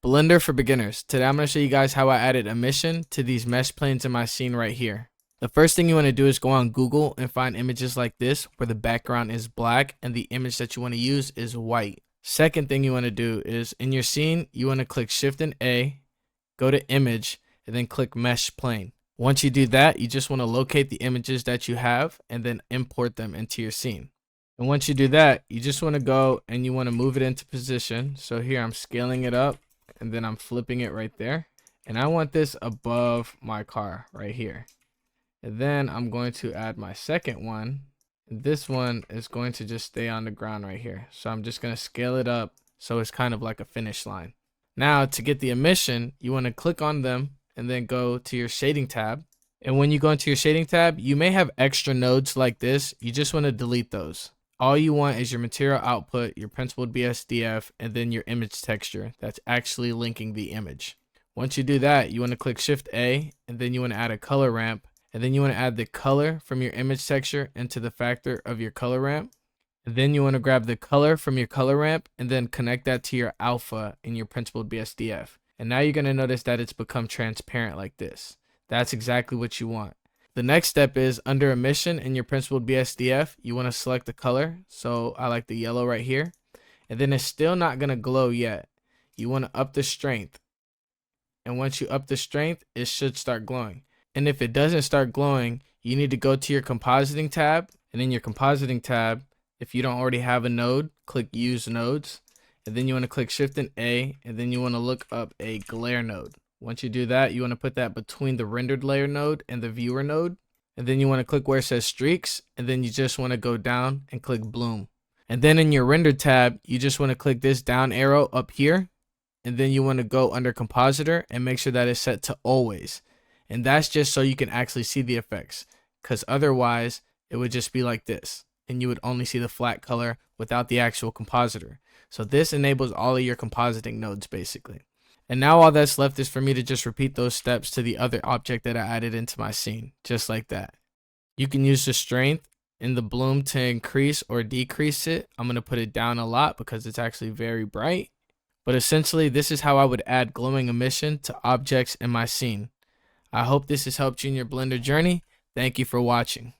Blender for beginners. Today I'm going to show you guys how I added emission to these mesh planes in my scene right here. The first thing you want to do is go on Google and find images like this where the background is black and the image that you want to use is white. Second thing you want to do is in your scene, you want to click Shift and A, go to image, and then click mesh plane. Once you do that, you just want to locate the images that you have and then import them into your scene. And once you do that, you just want to go and you want to move it into position. So here I'm scaling it up and then I'm flipping it right there. And I want this above my car right here. And then I'm going to add my second one. This one is going to just stay on the ground right here. So I'm just going to scale it up so it's kind of like a finish line. Now to get the emission, you want to click on them and then go to your shading tab. And when you go into your shading tab, you may have extra nodes like this. You just want to delete those. All you want is your material output, your principled BSDF, and then your image texture that's actually linking the image. Once you do that, you want to click Shift A, and then you want to add a color ramp, and then you want to add the color from your image texture into the factor of your color ramp. And then you want to grab the color from your color ramp and then connect that to your alpha in your principled BSDF. And now you're going to notice that it's become transparent like this. That's exactly what you want. The next step is under emission in your principled BSDF, you want to select the color. So I like the yellow right here. And then it's still not going to glow yet. You want to up the strength. And once you up the strength, it should start glowing. And if it doesn't start glowing, you need to go to your compositing tab. And in your compositing tab, if you don't already have a node, click use nodes. And then you want to click Shift and A. And then you want to look up a glare node. Once you do that, you want to put that between the rendered layer node and the viewer node. And then you want to click where it says streaks. And then you just want to go down and click bloom. And then in your render tab, you just want to click this down arrow up here. And then you want to go under compositor and make sure that it's set to always. And that's just so you can actually see the effects. Because otherwise, it would just be like this. And you would only see the flat color without the actual compositor. So this enables all of your compositing nodes basically. And now all that's left is for me to just repeat those steps to the other object that I added into my scene, just like that. You can use the strength in the bloom to increase or decrease it. I'm going to put it down a lot because it's actually very bright. But essentially, this is how I would add glowing emission to objects in my scene. I hope this has helped you in your Blender journey. Thank you for watching.